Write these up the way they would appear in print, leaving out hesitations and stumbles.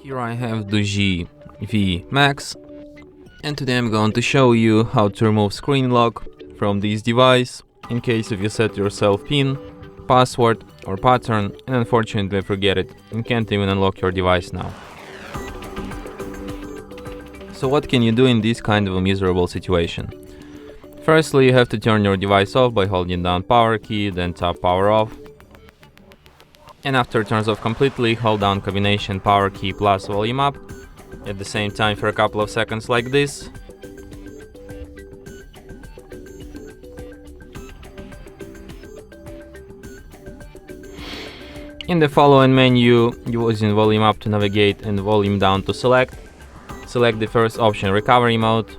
Here I have DOOGEE V Max, and today I'm going to show you how to remove screen lock from this device in case if you set yourself PIN, password or pattern and unfortunately forget it and can't even unlock your device now. So what can you do in this kind of a miserable situation? Firstly, you have to turn your device off by holding down power key, then tap power off. And after it turns off completely, hold down combination power key plus volume up at the same time for a couple of seconds like this. In the following menu, using volume up to navigate and volume down to select the first option, recovery mode.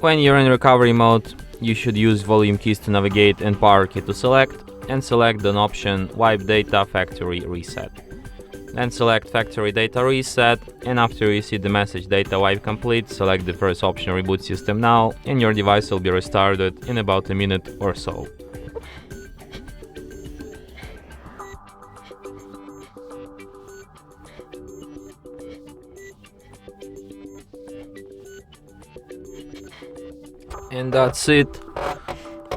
When you're in recovery mode, you should use volume keys to navigate and power key to select, and select an option wipe data factory reset. Then select factory data reset, and after you see the message data wipe complete, select the first option reboot system now, and your device will be restarted in about a minute or so. And that's it.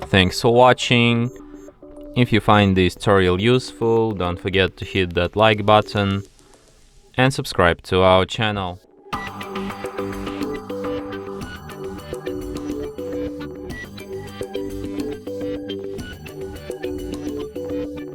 Thanks for watching. If you find this tutorial useful, don't forget to hit that like button and subscribe to our channel.